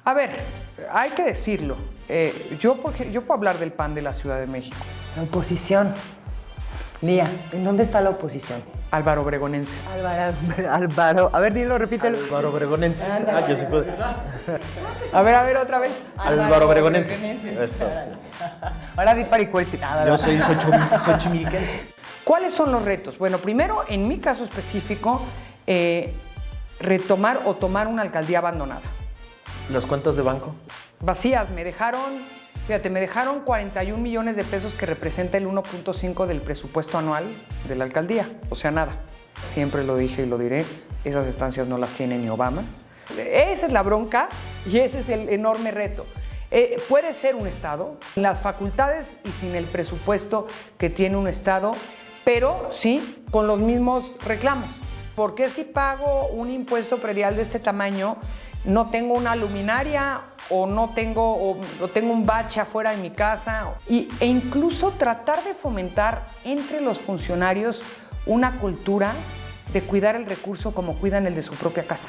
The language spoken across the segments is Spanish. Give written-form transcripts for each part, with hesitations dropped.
A ver, hay que decirlo. Yo puedo hablar del PAN de la Ciudad de México. La oposición. Lía, ¿en dónde está la oposición? Álvaro Obregonenses. Álvaro. A ver, dilo, repítelo. Álvaro Obregonenses. Ah, yo sí puedo. A ver, otra vez. Álvaro Obregonenses. Eso. Ahora di paricueti. Yo soy xochimilquense. ¿Cuáles son los retos? Bueno, primero, en mi caso específico, retomar o tomar una alcaldía abandonada. ¿Las cuentas de banco? Vacías, me dejaron 41 millones de pesos, que representa el 1.5 del presupuesto anual de la alcaldía, o sea, nada. Siempre lo dije y lo diré, esas estancias no las tiene ni Obama. Esa es la bronca y ese es el enorme reto. Puede ser un estado, sin las facultades y sin el presupuesto que tiene un estado, pero sí con los mismos reclamos. ¿Por qué si pago un impuesto predial de este tamaño no tengo una luminaria o tengo un bache afuera de mi casa? E incluso tratar de fomentar entre los funcionarios una cultura de cuidar el recurso como cuidan el de su propia casa.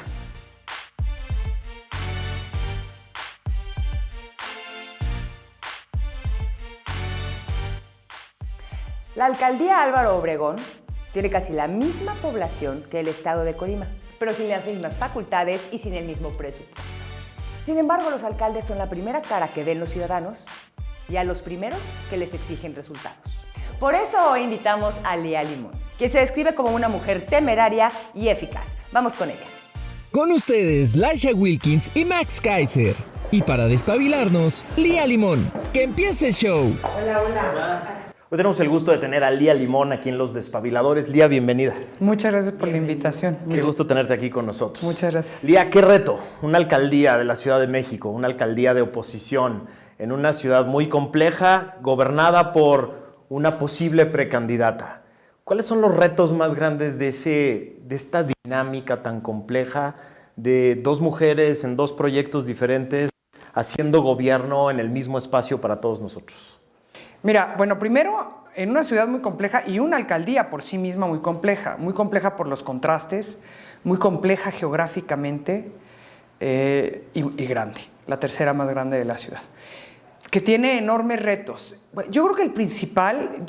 La alcaldía Álvaro Obregón tiene casi la misma población que el estado de Colima, pero sin las mismas facultades y sin el mismo presupuesto. Sin embargo, los alcaldes son la primera cara que ven los ciudadanos y a los primeros que les exigen resultados. Por eso hoy invitamos a Lía Limón, que se describe como una mujer temeraria y eficaz. Vamos con ella. Con ustedes, Laisha Wilkins y Max Kaiser. Y para despabilarnos, Lía Limón. ¡Que empiece el show! Hola. Hoy tenemos el gusto de tener a Lía Limón aquí en Los Despabiladores. Lía, bienvenida. Muchas gracias por la invitación. Qué gusto tenerte aquí con nosotros. Muchas gracias. Lía, qué reto. Una alcaldía de la Ciudad de México, una alcaldía de oposición, en una ciudad muy compleja, gobernada por una posible precandidata. ¿Cuáles son los retos más grandes de esta dinámica tan compleja de dos mujeres en dos proyectos diferentes, haciendo gobierno en el mismo espacio para todos nosotros? Mira, bueno, primero, en una ciudad muy compleja y una alcaldía por sí misma muy compleja por los contrastes, muy compleja geográficamente y grande, la tercera más grande de la ciudad, que tiene enormes retos. Yo creo que el principal,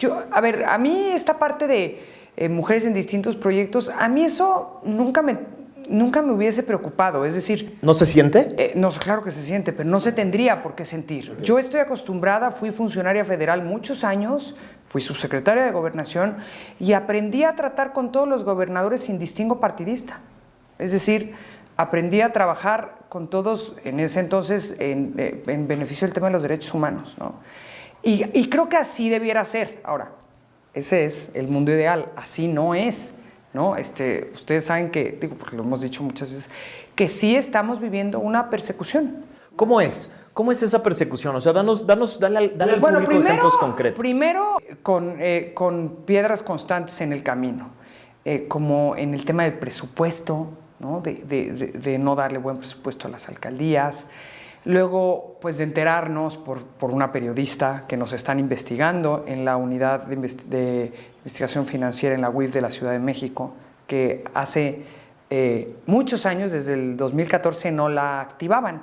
a mí esta parte de mujeres en distintos proyectos, a mí eso nunca me hubiese preocupado, es decir... ¿No se siente? No, claro que se siente, pero no se tendría por qué sentir. Yo estoy acostumbrada, fui funcionaria federal muchos años, fui subsecretaria de Gobernación y aprendí a tratar con todos los gobernadores sin distingo partidista. Es decir, aprendí a trabajar con todos en ese entonces en beneficio del tema de los derechos humanos, ¿no? Y creo que así debiera ser. Ahora, ese es el mundo ideal, así no es, ¿no? Ustedes saben que, porque lo hemos dicho muchas veces, que sí estamos viviendo una persecución. ¿Cómo es? ¿Cómo es esa persecución? O sea, dale al público ejemplos concretos. Primero, con piedras constantes en el camino, como en el tema del presupuesto, ¿no? De no darle buen presupuesto a las alcaldías. Luego, pues de enterarnos por una periodista que nos están investigando en la unidad de investigación financiera en la UIF de la Ciudad de México, que hace muchos años, desde el 2014, no la activaban.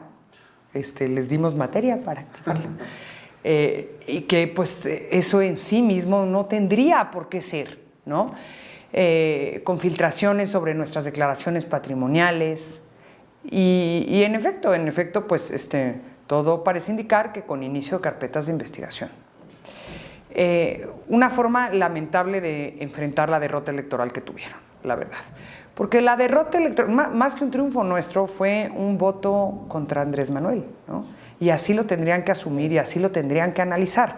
Les dimos materia para activarla. Y que pues eso en sí mismo no tendría por qué ser, ¿no? Con filtraciones sobre nuestras declaraciones patrimoniales. Y en efecto, pues todo parece indicar que con inicio de carpetas de investigación. Una forma lamentable de enfrentar la derrota electoral que tuvieron, la verdad. Porque la derrota electoral, más que un triunfo nuestro, fue un voto contra Andrés Manuel, ¿no? Y así lo tendrían que asumir y así lo tendrían que analizar.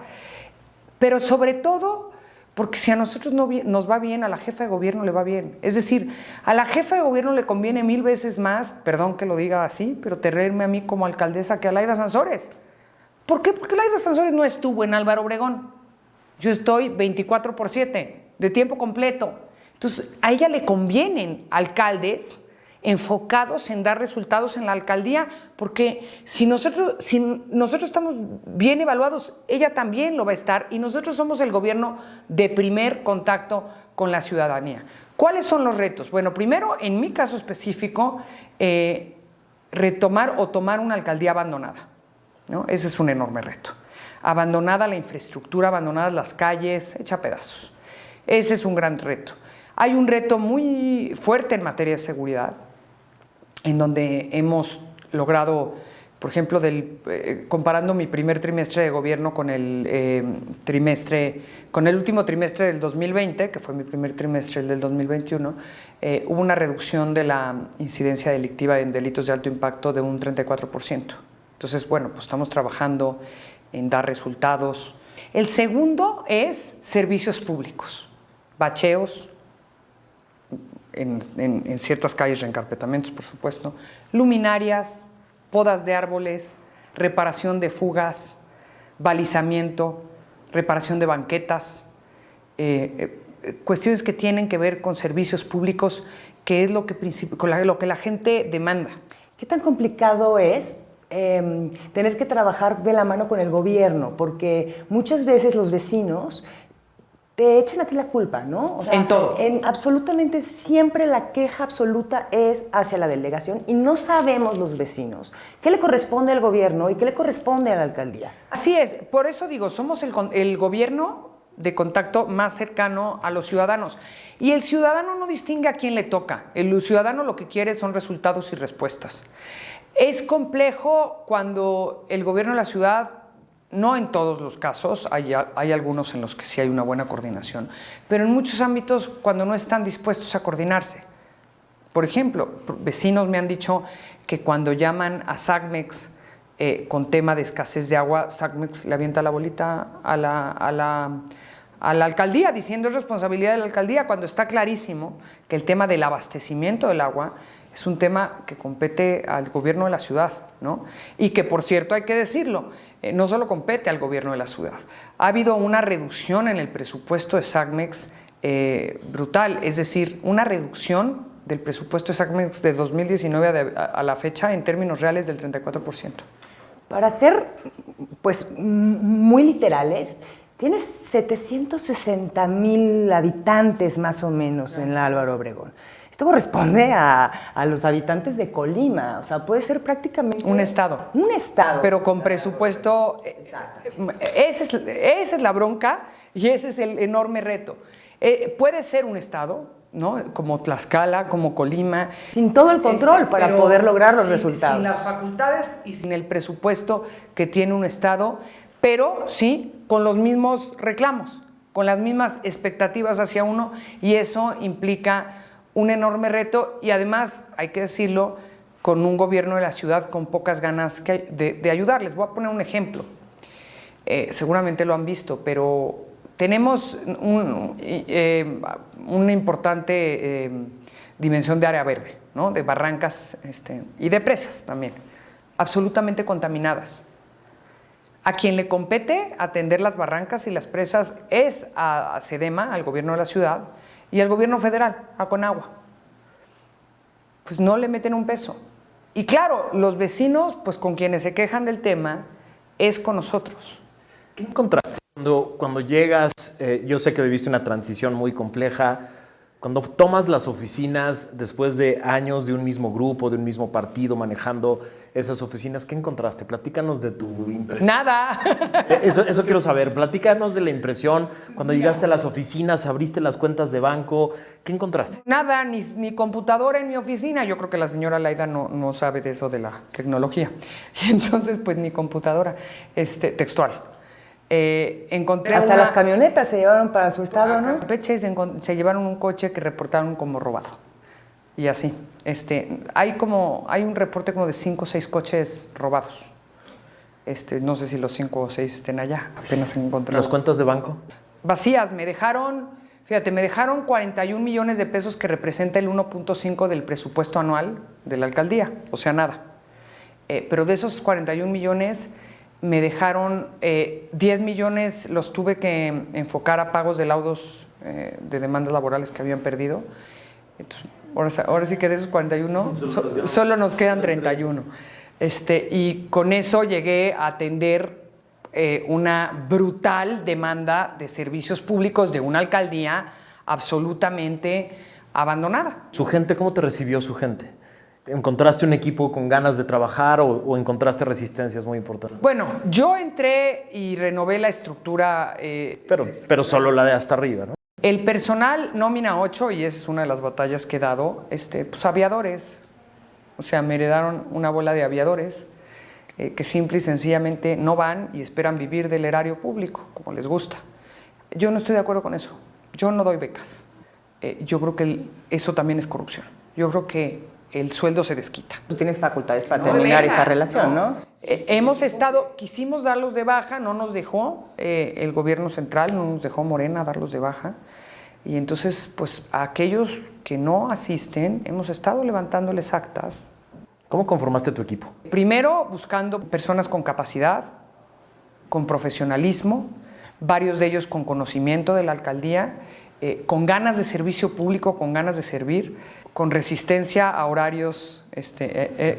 Pero sobre todo, porque si a nosotros nos va bien, a la jefa de gobierno le va bien. Es decir, a la jefa de gobierno le conviene 1000 veces más, perdón que lo diga así, pero tenerme a mí como alcaldesa que a Laida Sansores. ¿Por qué? Porque Laida Sansores no estuvo en Álvaro Obregón. Yo estoy 24/7, de tiempo completo. Entonces, a ella le convienen alcaldes enfocados en dar resultados en la alcaldía, porque si nosotros estamos bien evaluados, ella también lo va a estar, y nosotros somos el gobierno de primer contacto con la ciudadanía. ¿Cuáles son los retos? Bueno, primero, en mi caso específico, retomar o tomar una alcaldía abandonada, ¿no? Ese es un enorme reto. Abandonada la infraestructura, abandonadas las calles, hecha pedazos. Ese es un gran reto. Hay un reto muy fuerte en materia de seguridad, en donde hemos logrado, por ejemplo, comparando mi primer trimestre de gobierno con el último trimestre del 2020, que fue mi primer trimestre, el del 2021, hubo una reducción de la incidencia delictiva en delitos de alto impacto de un 34%. Entonces, bueno, pues estamos trabajando en dar resultados. El segundo es servicios públicos, bacheos, en ciertas calles, reencarpetamientos, por supuesto, luminarias, podas de árboles, reparación de fugas, balizamiento, reparación de banquetas, cuestiones que tienen que ver con servicios públicos, que es lo que la gente demanda. ¿Qué tan complicado es tener que trabajar de la mano con el gobierno? Porque muchas veces los vecinos te echan a ti la culpa, ¿no? O sea, en todo. Absolutamente siempre la queja absoluta es hacia la delegación y no sabemos los vecinos qué le corresponde al gobierno y qué le corresponde a la alcaldía. Así es, por eso digo, somos el gobierno de contacto más cercano a los ciudadanos. Y el ciudadano no distingue a quién le toca. El ciudadano lo que quiere son resultados y respuestas. Es complejo cuando el gobierno de la ciudad, no en todos los casos, hay algunos en los que sí hay una buena coordinación, pero en muchos ámbitos cuando no están dispuestos a coordinarse. Por ejemplo, vecinos me han dicho que cuando llaman a SACMEX con tema de escasez de agua, SACMEX le avienta la bolita a la alcaldía, diciendo es responsabilidad de la alcaldía, cuando está clarísimo que el tema del abastecimiento del agua es un tema que compete al gobierno de la ciudad, ¿no? Y que, por cierto, hay que decirlo, no solo compete al gobierno de la ciudad. Ha habido una reducción en el presupuesto de SACMEX brutal, es decir, una reducción del presupuesto de SACMEX de 2019 a la fecha en términos reales del 34%. Para ser, pues, muy literales, tienes 760,000 habitantes más o menos en la Álvaro Obregón. Esto corresponde a los habitantes de Colima, o sea, puede ser prácticamente... Un estado. Un estado. Pero con presupuesto... Exacto. Esa es la bronca y ese es el enorme reto. Puede ser un estado, ¿no? Como Tlaxcala, como Colima. Sin todo el control para poder lograr los resultados. Sin las facultades y sin el presupuesto que tiene un estado, pero sí con los mismos reclamos, con las mismas expectativas hacia uno, y eso implica un enorme reto y además, hay que decirlo, con un gobierno de la ciudad con pocas ganas de ayudarles. Voy a poner un ejemplo. Seguramente lo han visto, pero tenemos una importante dimensión de área verde, ¿no? De barrancas y de presas también, absolutamente contaminadas. A quien le compete atender las barrancas y las presas es a SEDEMA, al gobierno de la ciudad, y al gobierno federal, a Conagua. Pues no le meten un peso. Y claro, los vecinos, pues con quienes se quejan del tema, es con nosotros. ¿Qué encontraste cuando llegas? Yo sé que viviste una transición muy compleja. Cuando tomas las oficinas después de años de un mismo grupo, de un mismo partido, manejando esas oficinas, ¿qué encontraste? Platícanos de tu impresión. Nada. Eso quiero saber. Platícanos de la impresión. Cuando llegaste a las oficinas, abriste las cuentas de banco, ¿qué encontraste? Nada, ni computadora en mi oficina. Yo creo que la señora Laida no sabe de eso de la tecnología. Y entonces, pues ni computadora, textual. Encontré hasta las camionetas se llevaron para su estado, ¿no? Campeche se llevaron un coche que reportaron como robado. Y así. Hay un reporte como de 5 o 6 coches robados. No sé si los 5 o 6 estén allá. Apenas se encontraron. ¿Las cuentas de banco? Vacías. Me dejaron 41 millones de pesos, que representa el 1.5 del presupuesto anual de la alcaldía. O sea, nada. Pero de esos 41 millones... me dejaron 10 millones, los tuve que enfocar a pagos de laudos de demandas laborales que habían perdido. Entonces, ahora sí que de esos 41, solo nos quedan 31. Y con eso llegué a atender una brutal demanda de servicios públicos de una alcaldía absolutamente abandonada. ¿Su gente, cómo te recibió su gente? ¿Encontraste un equipo con ganas de trabajar o encontraste resistencias muy importantes? Bueno, yo entré y renové la estructura. Pero solo la de hasta arriba, ¿no? El personal nómina 8, y esa es una de las batallas que he dado, pues aviadores. O sea, me heredaron una bola de aviadores que simple y sencillamente no van y esperan vivir del erario público, como les gusta. Yo no estoy de acuerdo con eso. Yo no doy becas. Yo creo que eso también es corrupción. Yo creo que el sueldo se desquita. Tú tienes facultades para terminar esa relación, ¿no? Quisimos darlos de baja, no nos dejó el gobierno central, no nos dejó Morena darlos de baja. Y entonces, pues a aquellos que no asisten, hemos estado levantándoles actas. ¿Cómo conformaste tu equipo? Primero, buscando personas con capacidad, con profesionalismo, varios de ellos con conocimiento de la alcaldía, con ganas de servicio público, con ganas de servir, con resistencia a horarios,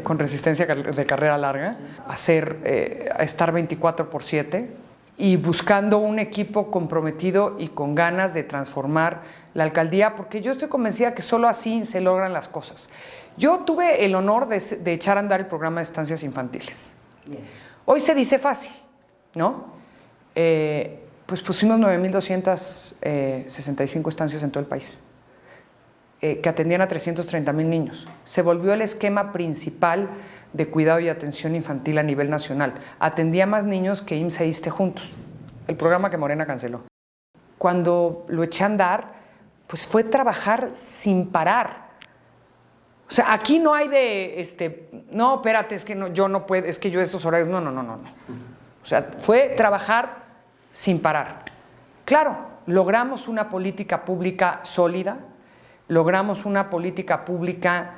con resistencia de carrera larga, a estar 24/7 y buscando un equipo comprometido y con ganas de transformar la alcaldía, porque yo estoy convencida que solo así se logran las cosas. Yo tuve el honor de echar a andar el programa de estancias infantiles. Hoy se dice fácil, ¿no? Pues pusimos 9,265 estancias en todo el país, que atendían a 330,000 niños. Se volvió el esquema principal de cuidado y atención infantil a nivel nacional. Atendía más niños que IMSS e ISSSTE juntos, el programa que Morena canceló. Cuando lo eché a andar, pues fue trabajar sin parar. O sea, aquí no hay no, espérate, es que no, yo no puedo, es que yo esos horarios, no. O sea, fue trabajar sin parar. Claro, logramos una política pública sólida, logramos una política pública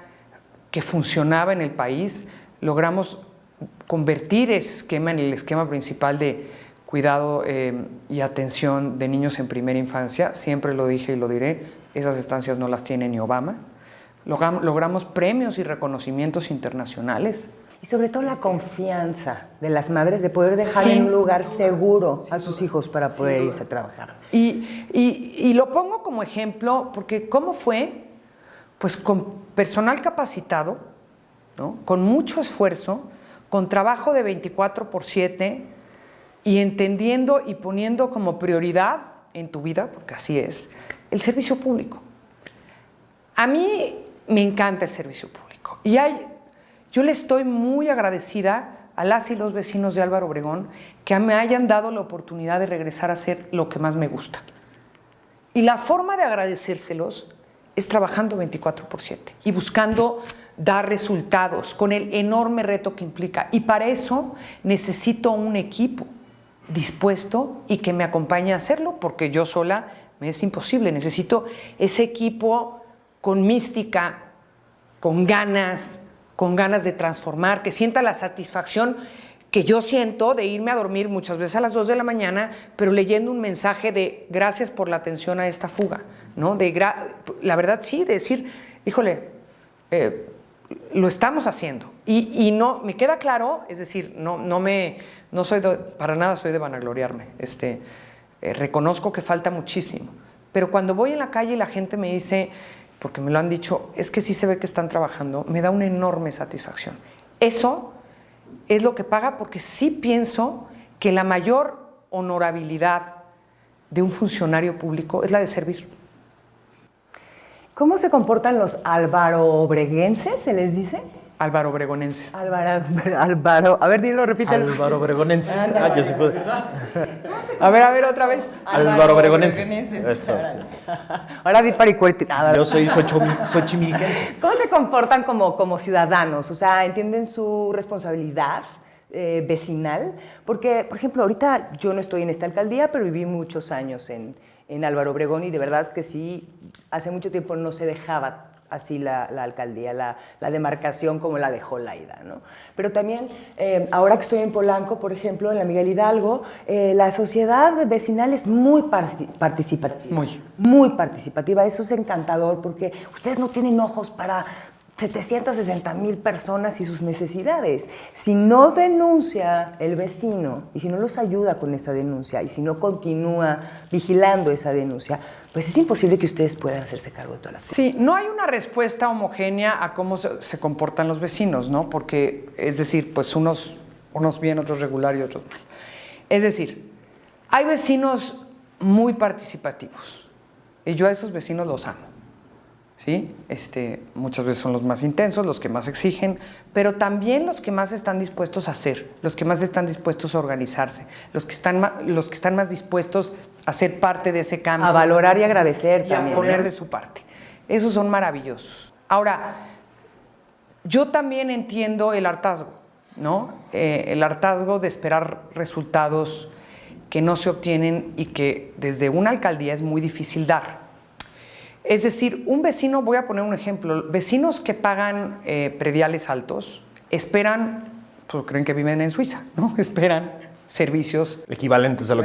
que funcionaba en el país, logramos convertir ese esquema en el esquema principal de cuidado y atención de niños en primera infancia. Siempre lo dije y lo diré, esas estancias no las tiene ni Obama. Logramos premios y reconocimientos internacionales. Y sobre todo la confianza de las madres de poder dejar en un lugar seguro a sus hijos para poder irse a trabajar. Y lo pongo como ejemplo porque ¿cómo fue? Pues con personal capacitado, ¿no? Con mucho esfuerzo, con trabajo de 24/7 y entendiendo y poniendo como prioridad en tu vida, porque así es, el servicio público. A mí me encanta el servicio público y yo le estoy muy agradecida a las y los vecinos de Álvaro Obregón que me hayan dado la oportunidad de regresar a hacer lo que más me gusta. Y la forma de agradecérselos es trabajando 24/7 y buscando dar resultados con el enorme reto que implica. Y para eso necesito un equipo dispuesto y que me acompañe a hacerlo, porque yo sola me es imposible. Necesito ese equipo con mística, con ganas de transformar, que sienta la satisfacción que yo siento de irme a dormir muchas veces a las 2 de la mañana, pero leyendo un mensaje de gracias por la atención a esta fuga, ¿no? La verdad sí, de decir, híjole, lo estamos haciendo. Y no, me queda claro, es decir, no soy para nada soy de vanagloriarme, reconozco que falta muchísimo, pero cuando voy en la calle y la gente me dice, porque me lo han dicho, es que sí se ve que están trabajando, me da una enorme satisfacción. Eso es lo que paga, porque sí pienso que la mayor honorabilidad de un funcionario público es la de servir. ¿Cómo se comportan los álvaro-obreguenses, se les dice? Álvaro Obregonenses. Álvaro, a ver, dilo, repítelo. Álvaro Obregonenses. Yo sí puedo. A ver, otra vez. Álvaro Obregonenses. Eso, sí. Ahora di paricueti. Yo soy xochimilquense. ¿Cómo se comportan como ciudadanos? O sea, ¿entienden su responsabilidad vecinal? Porque, por ejemplo, ahorita yo no estoy en esta alcaldía, pero viví muchos años en Álvaro Obregón y de verdad que sí, hace mucho tiempo no se dejaba así la alcaldía, la demarcación como la dejó Laida, ¿no? Pero también, ahora que estoy en Polanco, por ejemplo, en la Miguel Hidalgo, la sociedad vecinal es muy participativa. Muy participativa. Eso es encantador porque ustedes no tienen ojos para 760,000 personas y sus necesidades. Si no denuncia el vecino y si no los ayuda con esa denuncia y si no continúa vigilando esa denuncia, pues es imposible que ustedes puedan hacerse cargo de todas las cosas. Sí, no hay una respuesta homogénea a cómo se comportan los vecinos, ¿no? Porque, es decir, pues unos bien, otros regular y otros mal. Es decir, hay vecinos muy participativos y yo a esos vecinos los amo. ¿Sí? Muchas veces son los más intensos, los que más exigen, pero también los que más están dispuestos a hacer, los que más están dispuestos a organizarse, los que están más dispuestos a ser parte de ese cambio. A valorar y agradecer y también. a poner de su parte. Esos son maravillosos. Ahora, yo también entiendo el hartazgo, ¿no? El hartazgo de esperar resultados que no se obtienen y que desde una alcaldía es muy difícil dar. Es decir, un vecino, voy a poner un ejemplo, vecinos que pagan prediales altos esperan, pues creen que viven en Suiza, ¿no? Esperan servicios equivalentes a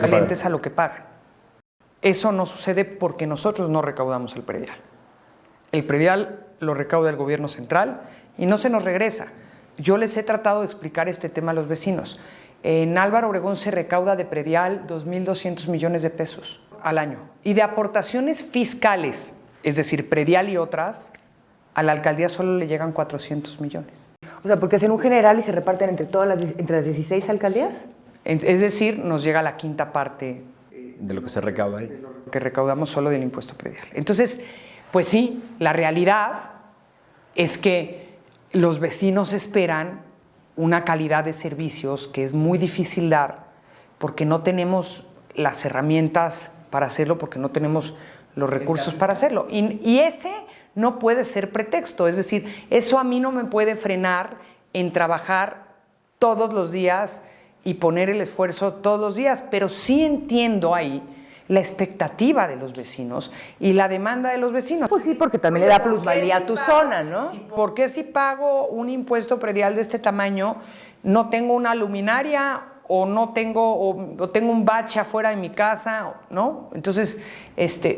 lo que pagan. Eso no sucede porque nosotros no recaudamos el predial. El predial lo recauda el gobierno central y no se nos regresa. Yo les he tratado de explicar este tema a los vecinos. En Álvaro Obregón se recauda de predial 2.200 millones de pesos al año. Y de aportaciones fiscales, es decir, predial y otras, a la alcaldía solo le llegan 400 millones. O sea, porque hacen un general y se reparten entre las 16 alcaldías. Es decir, nos llega la quinta parte de lo que se recauda ahí. De lo que recaudamos solo del impuesto predial. Entonces, pues sí, la realidad es que los vecinos esperan una calidad de servicios que es muy difícil dar porque no tenemos las herramientas para hacerlo, porque no tenemos los recursos para hacerlo. Y ese no puede ser pretexto, es decir, eso a mí no me puede frenar en trabajar todos los días y poner el esfuerzo todos los días, pero sí entiendo ahí la expectativa de los vecinos y la demanda de los vecinos. Pues sí, porque también le da plusvalía a tu zona, ¿no? ¿Por qué si pago un impuesto predial de este tamaño no tengo una luminaria o no tengo o tengo un bache afuera de mi casa, ¿no? Entonces,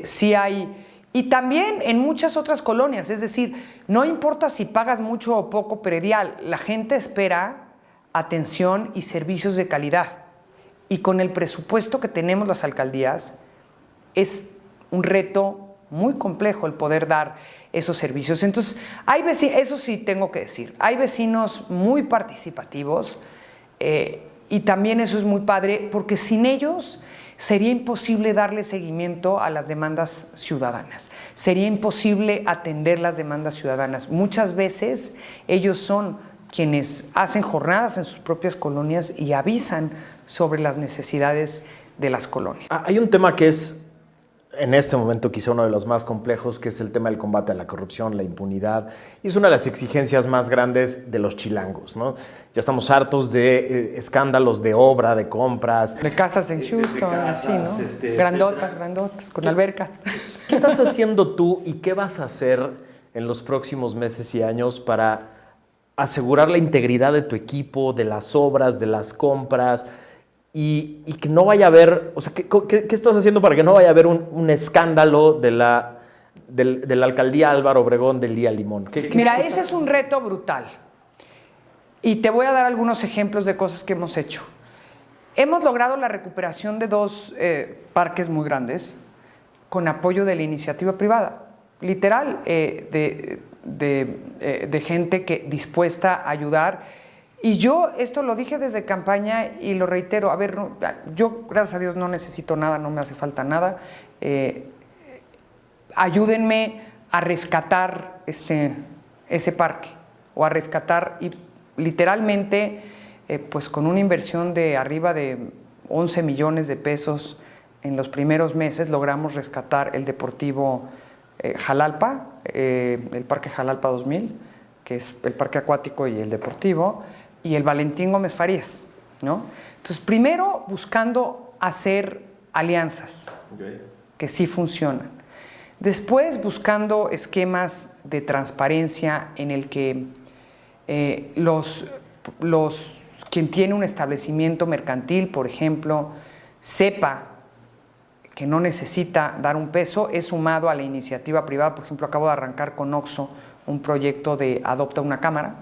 sí hay. Y también en muchas otras colonias, es decir, no importa si pagas mucho o poco predial, la gente espera atención y servicios de calidad. Y con el presupuesto que tenemos las alcaldías, es un reto muy complejo el poder dar esos servicios. Entonces, hay vecinos, eso sí tengo que decir, hay vecinos muy participativos, y también eso es muy padre, porque sin ellos sería imposible darle seguimiento a las demandas ciudadanas, sería imposible atender las demandas ciudadanas. Muchas veces ellos son quienes hacen jornadas en sus propias colonias y avisan sobre las necesidades de las colonias. Hay un tema que es, en este momento, quizá uno de los más complejos, que es el tema del combate a la corrupción, la impunidad. Y es una de las exigencias más grandes de los chilangos, ¿no? Ya estamos hartos de escándalos de obra, de compras. De casas en Houston, casas, así, ¿no? Grandotas, con albercas. ¿Qué estás haciendo tú y qué vas a hacer en los próximos meses y años para asegurar la integridad de tu equipo, de las obras, de las compras? Y que no vaya a haber, o sea, ¿qué estás haciendo para que no vaya a haber un escándalo de la alcaldía Álvaro Obregón del Lía Limón? Mira, ese es un reto brutal. Y te voy a dar algunos ejemplos de cosas que hemos hecho. Hemos logrado la recuperación de 2 parques muy grandes con apoyo de la iniciativa privada, literal, de gente dispuesta a ayudar. Y yo esto lo dije desde campaña y lo reitero, a ver, yo gracias a Dios no necesito nada, no me hace falta nada, ayúdenme a rescatar ese parque, o a rescatar, y literalmente, pues con una inversión de arriba de 11 millones de pesos en los primeros meses, logramos rescatar el Deportivo Jalalpa, el Parque Jalalpa 2000, que es el parque acuático y el deportivo, y el Valentín Gómez Farías, ¿no? Entonces, primero buscando hacer alianzas que sí funcionan. Después buscando esquemas de transparencia en el que quien tiene un establecimiento mercantil, por ejemplo, sepa que no necesita dar un peso, es sumado a la iniciativa privada. Por ejemplo, acabo de arrancar con Oxxo un proyecto de Adopta una cámara.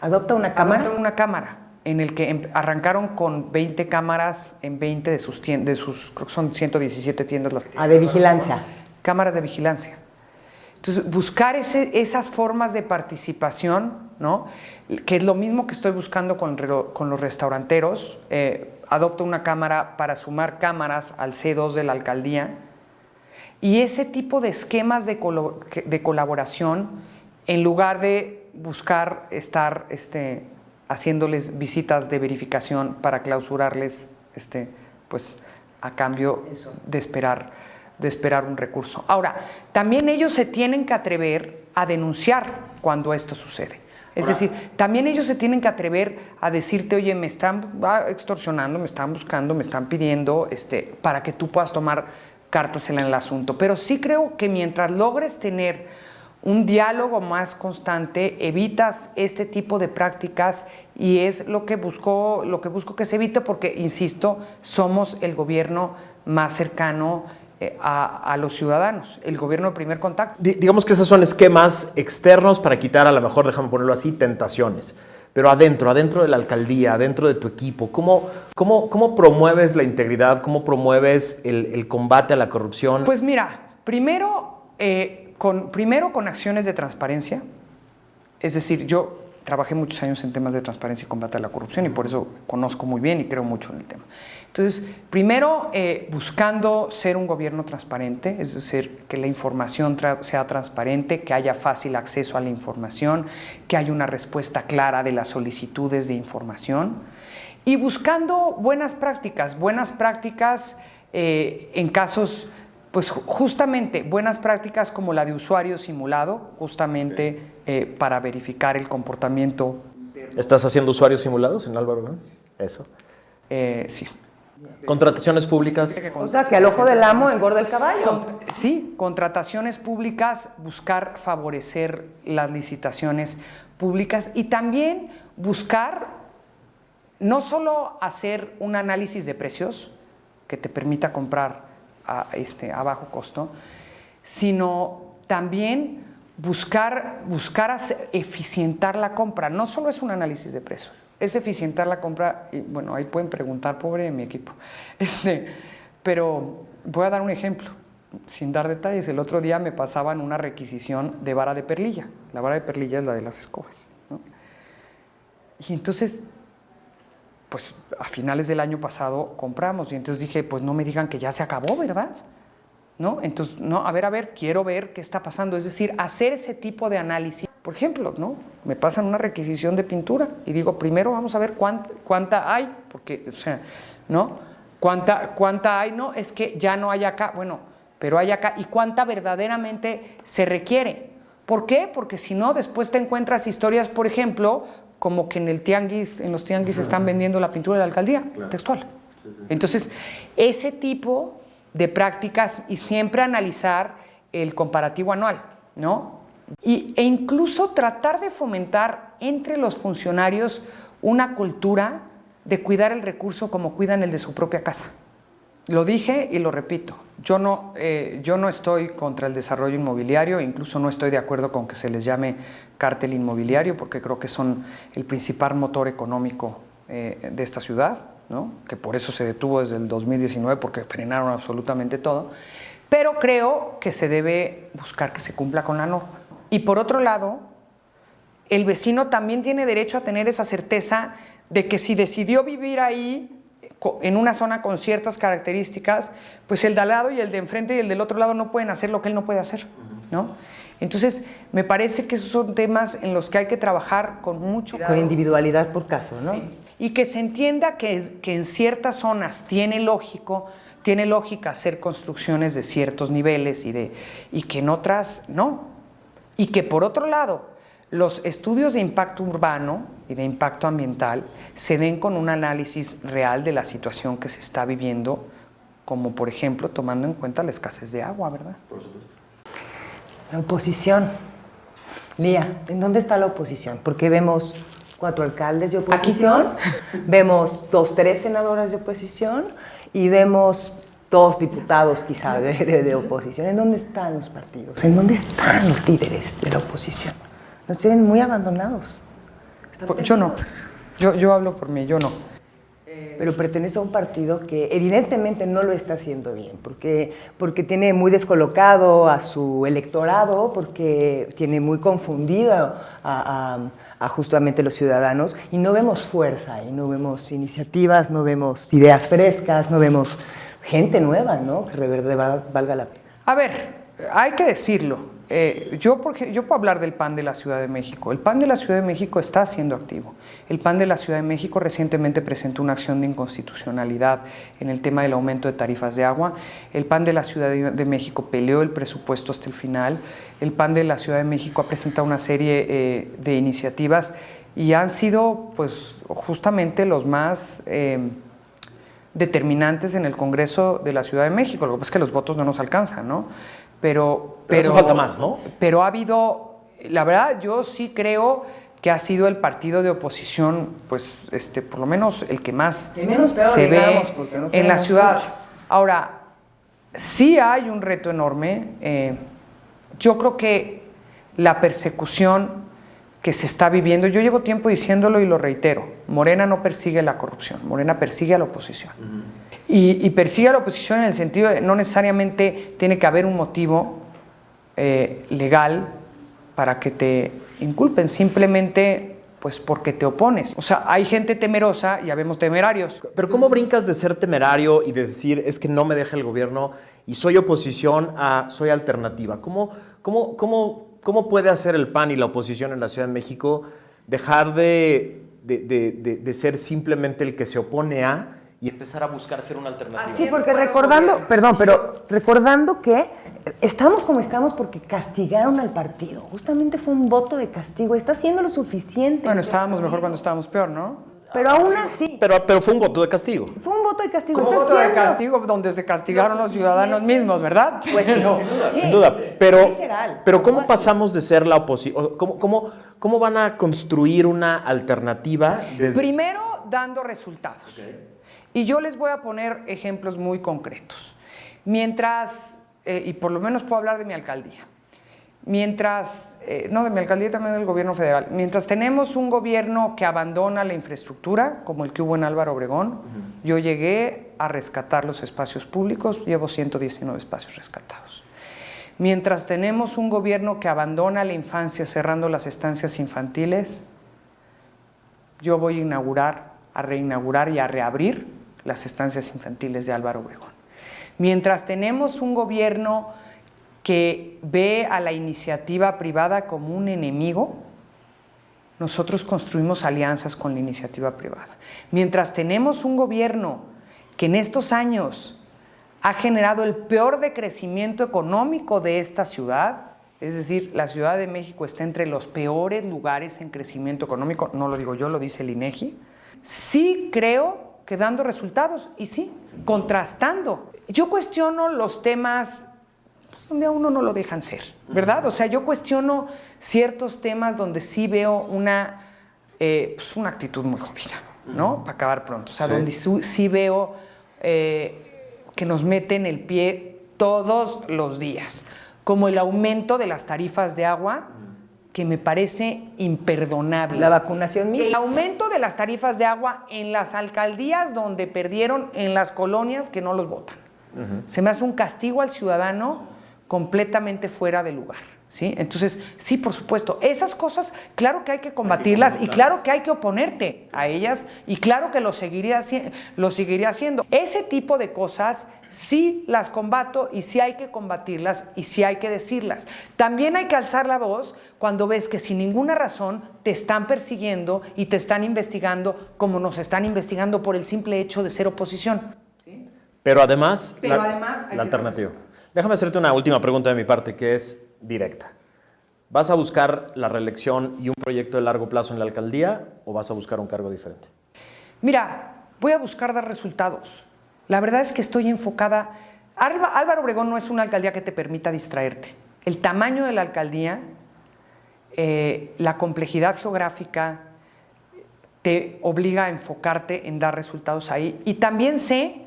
¿Adopta una cámara? Adopta una cámara, en el que arrancaron con 20 cámaras en 20 de sus tiendas, creo que son 117 tiendas las que de vigilancia. cámaras de vigilancia. Entonces, buscar esas formas de participación, ¿no? Que es lo mismo que estoy buscando con los restauranteros. Adopta una cámara para sumar cámaras al C2 de la alcaldía. Y ese tipo de esquemas de colaboración, en lugar de buscar estar haciéndoles visitas de verificación para clausurarles, pues a cambio de esperar un recurso. Ahora, también ellos se tienen que atrever a denunciar cuando esto sucede. Es decir, también ellos se tienen que atrever a decirte, oye, me están extorsionando, me están buscando, me están pidiendo, para que tú puedas tomar cartas en el asunto. Pero sí creo que mientras logres tener un diálogo más constante, evitas este tipo de prácticas, y es lo que busco que se evite, porque, insisto, somos el gobierno más cercano a los ciudadanos, el gobierno de primer contacto. Digamos que esos son esquemas externos para quitar, a lo mejor, déjame ponerlo así, tentaciones. Pero adentro de la alcaldía, adentro de tu equipo, ¿cómo promueves la integridad? ¿Cómo promueves el combate a la corrupción? Pues mira, primero con acciones de transparencia. Es decir, yo trabajé muchos años en temas de transparencia y combate a la corrupción, y por eso conozco muy bien y creo mucho en el tema. Entonces, primero, buscando ser un gobierno transparente, es decir, que la información sea transparente, que haya fácil acceso a la información, que haya una respuesta clara de las solicitudes de información, y buscando buenas prácticas en casos, pues justamente buenas prácticas como la de usuario simulado, justamente para verificar el comportamiento. ¿Estás haciendo usuarios simulados en Álvaro Obregón? Eso. Sí. Contrataciones públicas. O sea, que al ojo del amo engorda el caballo. Sí, contrataciones públicas, buscar favorecer las licitaciones públicas, y también buscar no solo hacer un análisis de precios que te permita comprar a bajo costo, sino también buscar eficientar la compra. No solo es un análisis de precios, es eficientar la compra. Y bueno, ahí pueden preguntar, pobre de mi equipo. Pero voy a dar un ejemplo, sin dar detalles. El otro día me pasaban una requisición de vara de perlilla. La vara de perlilla es la de las escobas, ¿no? Y entonces, pues a finales del año pasado compramos, y entonces dije, pues no me digan que ya se acabó, ¿verdad? ¿No? Entonces, no, a ver, quiero ver qué está pasando. Es decir, hacer ese tipo de análisis. Por ejemplo, ¿no? Me pasan una requisición de pintura y digo, primero vamos a ver cuánta hay, porque, o sea, ¿no? ¿Cuánta hay? No, es que ya no hay acá. Bueno, pero hay acá. ¿Y cuánta verdaderamente se requiere? ¿Por qué? Porque si no, después te encuentras historias, por ejemplo, como que en los tianguis están vendiendo la pintura de la alcaldía, claro, textual. Sí. Entonces, ese tipo de prácticas, y siempre analizar el comparativo anual, ¿no? E incluso tratar de fomentar entre los funcionarios una cultura de cuidar el recurso como cuidan el de su propia casa. Lo dije y lo repito, yo no estoy contra el desarrollo inmobiliario, incluso no estoy de acuerdo con que se les llame cártel inmobiliario, porque creo que son el principal motor económico de esta ciudad, ¿no? Que por eso se detuvo desde el 2019, porque frenaron absolutamente todo. Pero creo que se debe buscar que se cumpla con la norma. Y por otro lado, el vecino también tiene derecho a tener esa certeza de que si decidió vivir ahí, en una zona con ciertas características, pues el de al lado y el de enfrente y el del otro lado no pueden hacer lo que él no puede hacer, ¿no? Entonces, me parece que esos son temas en los que hay que trabajar con mucho cuidado. Con individualidad por caso, ¿no? Sí. Y que se entienda que en ciertas zonas tiene lógica hacer construcciones de ciertos niveles y que en otras no. Y que por otro lado, los estudios de impacto urbano y de impacto ambiental se den con un análisis real de la situación que se está viviendo, como por ejemplo tomando en cuenta la escasez de agua, ¿verdad? Por supuesto. La oposición. Lía, ¿en dónde está la oposición? Porque vemos 4 alcaldes de oposición, vemos 3 senadoras de oposición y vemos 2 diputados quizá de oposición. ¿En dónde están los partidos? ¿En dónde están los líderes de la oposición? Nos tienen muy abandonados. Yo no. Yo hablo por mí, yo no. Pero pertenece a un partido que evidentemente no lo está haciendo bien, porque tiene muy descolocado a su electorado, porque tiene muy confundido a justamente los ciudadanos, y no vemos fuerza, y no vemos iniciativas, no vemos ideas frescas, no vemos gente nueva, ¿no? Que de verdad valga la pena. A ver, hay que decirlo. Yo puedo hablar del PAN de la Ciudad de México. El PAN de la Ciudad de México está siendo activo. El PAN de la Ciudad de México recientemente presentó una acción de inconstitucionalidad en el tema del aumento de tarifas de agua. El PAN de la Ciudad de México peleó el presupuesto hasta el final. El PAN de la Ciudad de México ha presentado una serie de iniciativas y han sido, pues, justamente los más determinantes en el Congreso de la Ciudad de México. Lo que pasa es que los votos no nos alcanzan, ¿no? Pero eso falta más, ¿no? Pero ha habido, la verdad, yo sí creo que ha sido el partido de oposición, pues, por lo menos el que más se ve en la ciudad. Ahora, sí hay un reto enorme. Yo creo que la persecución que se está viviendo, yo llevo tiempo diciéndolo y lo reitero, Morena no persigue la corrupción, Morena persigue a la oposición. Y persigue a la oposición en el sentido de no necesariamente tiene que haber un motivo legal para que te inculpen, simplemente pues porque te opones. O sea, hay gente temerosa y habemos temerarios. Pero ¿cómo brincas de ser temerario y de decir es que no me deja el gobierno y soy oposición a soy alternativa? ¿Cómo puede hacer el PAN y la oposición en la Ciudad de México dejar de ser simplemente el que se opone a y empezar a buscar ser una alternativa? Sí, porque recordando que estamos como estamos porque castigaron al partido. Justamente fue un voto de castigo. Está haciendo lo suficiente. Bueno, estábamos mejor cuando estábamos peor, ¿no? Pero aún así. Pero fue un voto de castigo. Fue un voto de castigo. Como voto de castigo donde se castigaron los ciudadanos mismos, ¿verdad? Pues sí, sin duda. Pero ¿cómo pasamos de ser la oposición? ¿Cómo van a construir una alternativa? Primero, dando resultados. Okay. Y yo les voy a poner ejemplos muy concretos. Mientras, y por lo menos puedo hablar de mi alcaldía, no de mi alcaldía, también del gobierno federal, mientras tenemos un gobierno que abandona la infraestructura, como el que hubo en Álvaro Obregón, yo llegué a rescatar los espacios públicos, llevo 119 espacios rescatados. Mientras tenemos un gobierno que abandona la infancia cerrando las estancias infantiles, yo voy a reinaugurar y a reabrir las estancias infantiles de Álvaro Obregón. Mientras tenemos un gobierno que ve a la iniciativa privada como un enemigo, nosotros construimos alianzas con la iniciativa privada. Mientras tenemos un gobierno que en estos años ha generado el peor decrecimiento económico de esta ciudad, es decir, la Ciudad de México está entre los peores lugares en crecimiento económico, no lo digo yo, lo dice el INEGI, sí creo que dando resultados, y sí, contrastando. Yo cuestiono los temas donde a uno no lo dejan ser, ¿verdad? O sea, yo cuestiono ciertos temas donde sí veo una actitud muy jodida, ¿no? Para acabar pronto. O sea, donde sí veo que nos meten el pie todos los días, como el aumento de las tarifas de agua, que me parece imperdonable. La vacunación misma. El aumento de las tarifas de agua en las alcaldías donde perdieron, en las colonias que no los votan. Se me hace un castigo al ciudadano completamente fuera de lugar, ¿sí? Entonces, sí, por supuesto, esas cosas, claro que hay que combatirlas y claro que hay que oponerte a ellas y claro que lo seguiré haciendo. Ese tipo de cosas sí las combato y sí hay que combatirlas y sí hay que decirlas. También hay que alzar la voz cuando ves que sin ninguna razón te están persiguiendo y te están investigando como nos están investigando por el simple hecho de ser oposición. ¿Sí? Pero además la alternativa. Déjame hacerte una última pregunta de mi parte, que es directa. ¿Vas a buscar la reelección y un proyecto de largo plazo en la alcaldía o vas a buscar un cargo diferente? Mira, voy a buscar dar resultados. La verdad es que estoy enfocada. Álvaro Obregón no es una alcaldía que te permita distraerte. El tamaño de la alcaldía, la complejidad geográfica, te obliga a enfocarte en dar resultados ahí. Y también sé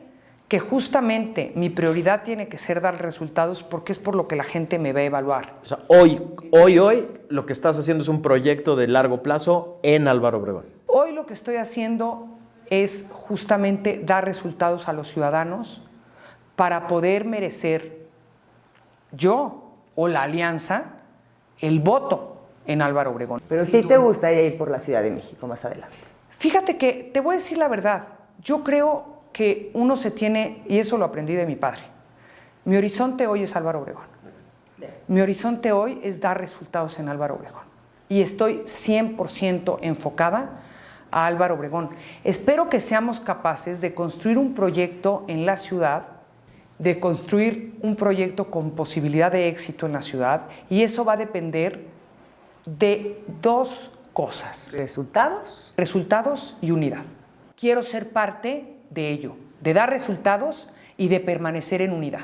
que justamente mi prioridad tiene que ser dar resultados porque es por lo que la gente me va a evaluar. O sea, hoy, lo que estás haciendo es un proyecto de largo plazo en Álvaro Obregón. Hoy lo que estoy haciendo es justamente dar resultados a los ciudadanos para poder merecer yo o la alianza el voto en Álvaro Obregón. Pero sí te gustaría ir por la Ciudad de México más adelante. Fíjate que te voy a decir la verdad, yo creo que uno se tiene, y eso lo aprendí de mi padre, mi horizonte hoy es Álvaro Obregón. Mi horizonte hoy es dar resultados en Álvaro Obregón. Y estoy 100% enfocada a Álvaro Obregón. Espero que seamos capaces de construir un proyecto en la ciudad, de construir un proyecto con posibilidad de éxito en la ciudad, y eso va a depender de dos cosas. Resultados y unidad. Quiero ser parte de ello, de dar resultados y de permanecer en unidad.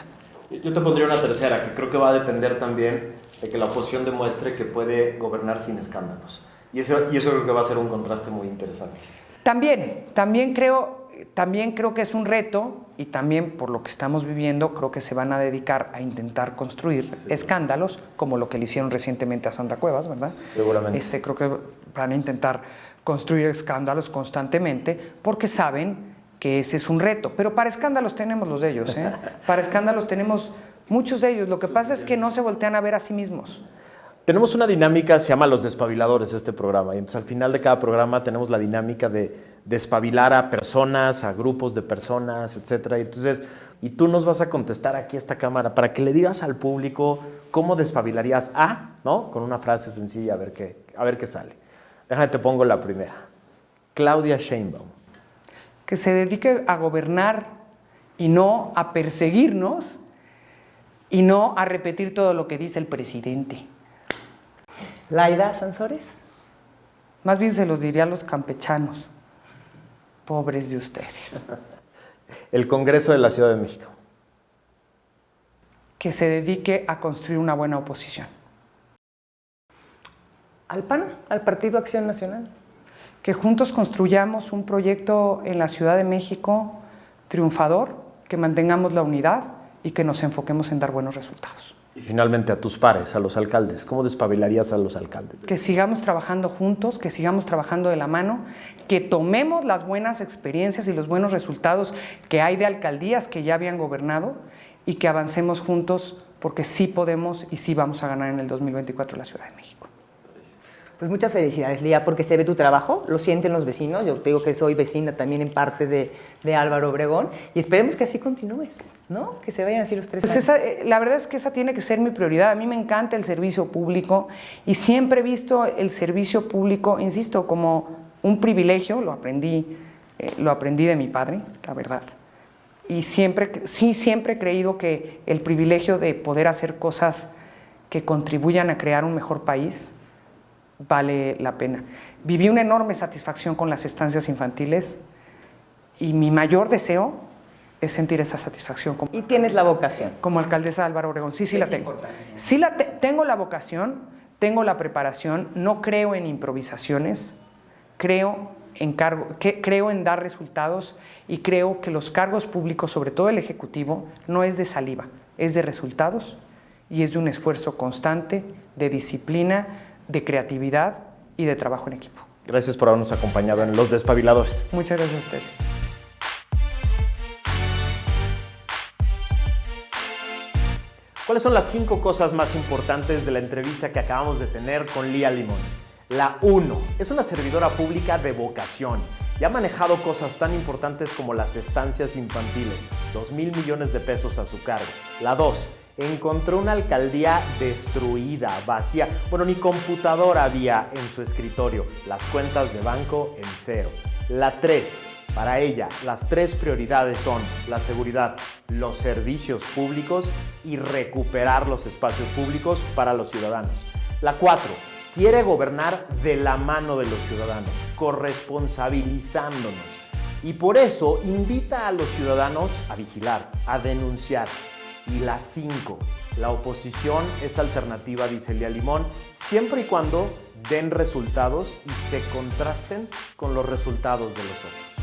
Yo te pondría una tercera, que creo que va a depender también de que la oposición demuestre que puede gobernar sin escándalos. Y eso creo que va a ser un contraste muy interesante. También creo que es un reto, y también por lo que estamos viviendo, creo que se van a dedicar a intentar construir escándalos, como lo que le hicieron recientemente a Sandra Cuevas, ¿verdad? Seguramente. Creo que van a intentar construir escándalos constantemente, porque saben que ese es un reto. Pero para escándalos tenemos los de ellos, ¿eh? Para escándalos tenemos muchos de ellos. Lo que pasa es que no se voltean a ver a sí mismos. Tenemos una dinámica, se llama Los Despabiladores, este programa. Y entonces al final de cada programa tenemos la dinámica de despabilar a personas, a grupos de personas, etc. Y tú nos vas a contestar aquí a esta cámara para que le digas al público cómo despabilarías a, ¿no? Con una frase sencilla, a ver qué sale. Déjame, te pongo la primera. Claudia Sheinbaum. Que se dedique a gobernar y no a perseguirnos y no a repetir todo lo que dice el presidente. Laida Sansores. Más bien se los diría a los campechanos. Pobres de ustedes. El Congreso de la Ciudad de México. Que se dedique a construir una buena oposición. Al PAN, al Partido Acción Nacional. Que juntos construyamos un proyecto en la Ciudad de México triunfador, que mantengamos la unidad y que nos enfoquemos en dar buenos resultados. Y finalmente a tus pares, a los alcaldes. ¿Cómo despabilarías a los alcaldes? Que sigamos trabajando juntos, que sigamos trabajando de la mano, que tomemos las buenas experiencias y los buenos resultados que hay de alcaldías que ya habían gobernado y que avancemos juntos, porque sí podemos y sí vamos a ganar en el 2024 la Ciudad de México. Pues muchas felicidades, Lía, porque se ve tu trabajo, lo sienten los vecinos. Yo te digo que soy vecina también en parte de Álvaro Obregón, y esperemos que así continúes, ¿no? Que se vayan así los 3 años. La verdad es que esa tiene que ser mi prioridad. A mí me encanta el servicio público y siempre he visto el servicio público, insisto, como un privilegio. Lo aprendí de mi padre, la verdad. Y siempre he creído que el privilegio de poder hacer cosas que contribuyan a crear un mejor país vale la pena. Viví una enorme satisfacción con las estancias infantiles y mi mayor deseo es sentir esa satisfacción. ¿Y tienes la vocación? Como alcaldesa de Álvaro Obregón, sí la tengo. Sí tengo la vocación, tengo la preparación, no creo en improvisaciones, creo en dar resultados y creo que los cargos públicos, sobre todo el Ejecutivo, no es de saliva, es de resultados y es de un esfuerzo constante, de disciplina, de creatividad y de trabajo en equipo. Gracias por habernos acompañado en Los Despabiladores. Muchas gracias a ustedes. ¿Cuáles son las 5 cosas más importantes de la entrevista que acabamos de tener con Lía Limón? La 1. Es una servidora pública de vocación y ha manejado cosas tan importantes como las estancias infantiles, 2,000 millones de pesos a su cargo. La 2. Encontró una alcaldía destruida, vacía. Bueno, ni computadora había en su escritorio. Las cuentas de banco en cero. La 3. Para ella, las 3 prioridades son la seguridad, los servicios públicos y recuperar los espacios públicos para los ciudadanos. La 4. Quiere gobernar de la mano de los ciudadanos, corresponsabilizándonos. Y por eso invita a los ciudadanos a vigilar, a denunciar. Y la 5, la oposición es alternativa, dice Lía Limón, siempre y cuando den resultados y se contrasten con los resultados de los otros.